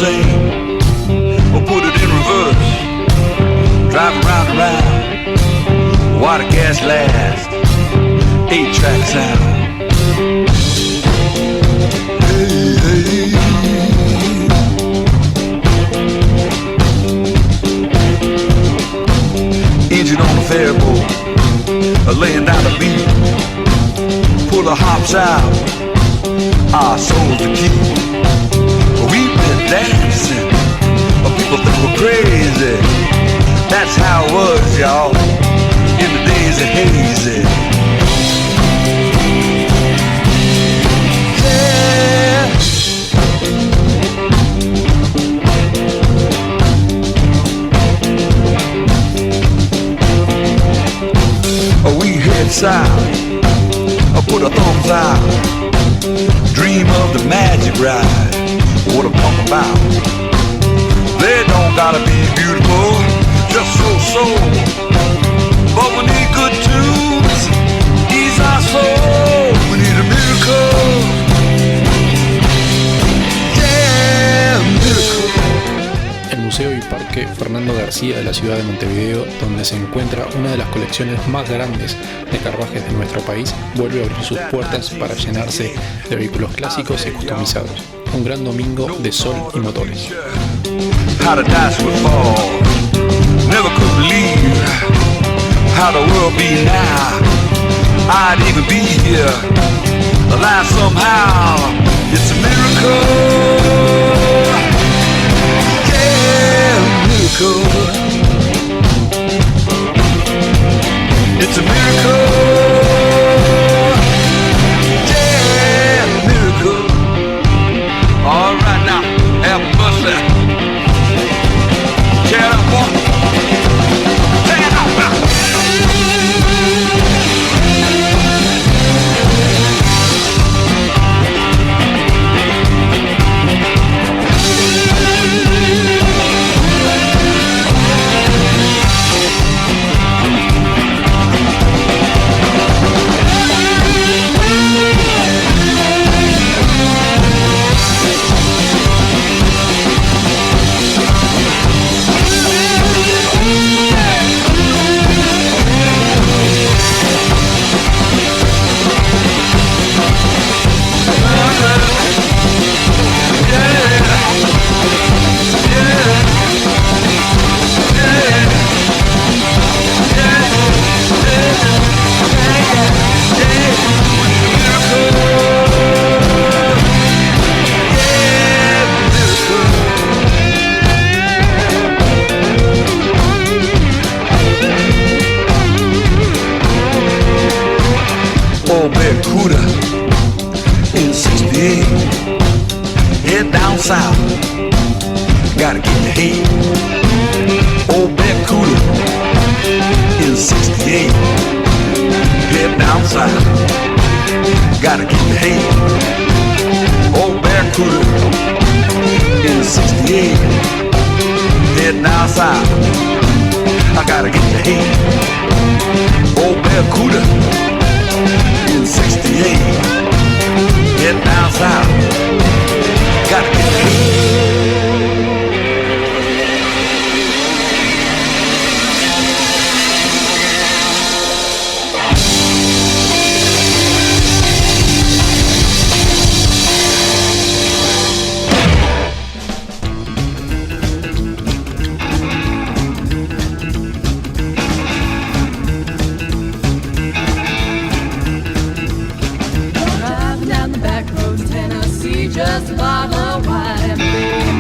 same, or put it in reverse. Driving round and round, water gas last, 8-track sound. Hey, hey. Engine on the ferry boat, laying down the beat. Pull the hops out, our souls to keep. We've been dancing, people think we're crazy. That's how it was, y'all, in the days of hazy. Yeah. We head south, put our thumbs out, dream of the magic ride. What I'm talking about. They don't gotta be beautiful, just so. But we need good tunes, ease our soul. We need a miracle. Yeah, miracle. El museo y parque Fernando García de la ciudad de Montevideo, donde se encuentra una de las colecciones más grandes de carruajes de nuestro país, vuelve a abrir sus puertas para llenarse de vehículos clásicos y customizados. Un gran domingo de sol y motores. How the dice would fall. Never could believe how the world be now. I'd even be here, alive somehow. It's a miracle. Yeah, miracle. It's a miracle. Yeah, miracle. All right now, have a bus there. Tear it up, boy. Tear it up now. In 68, head down south, gotta get the heat. Old Barracuda in 68, head down south, gotta get the heat. Old Barracuda in 68, head down south, I gotta get the heat. Old Barracuda in 68, head down south, gotta get the heat. Just a bottle of wine and beer.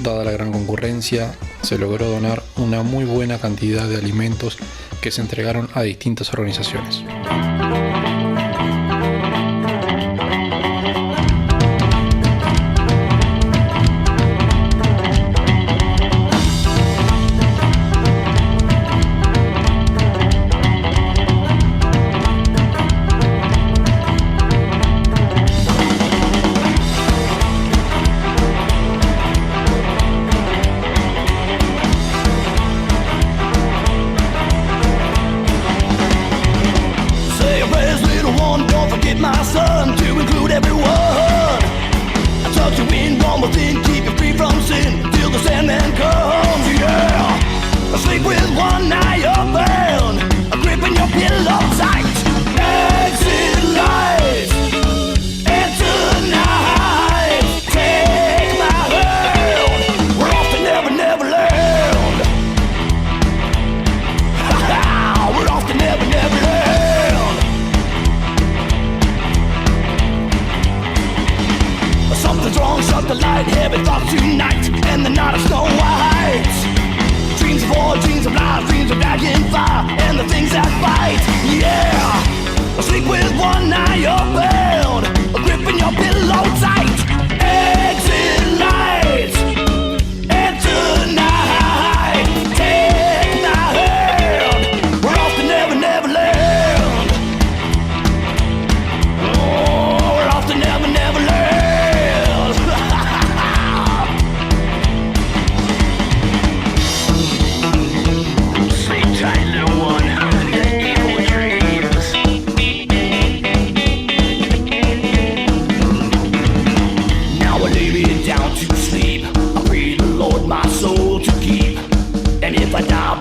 dada la gran concurrencia, se logró donar una muy buena cantidad de alimentos que se entregaron a distintas organizaciones. My son, to include everyone. I touch the wind from within, keep you free from sin till the Sandman comes. Yeah, I sleep with one eye open, a grip in your pillow tight. Exit lights, and tonight take my hand. We're off to Never Never Land. We're off to Never Never Land. Something's wrong, shut the light, heavy thoughts tonight, and the night is snow white. Dreams of war, dreams of lies, dreams of dragon fire, and the things that bite. Yeah, I sleep with one eye open, a grip in your pillow tight. Exit lights, and tonight take my hand. We're off to Never Never Land. Oh, we're off to Never Never Land. Down to sleep, I pray the Lord my soul to keep. And if I die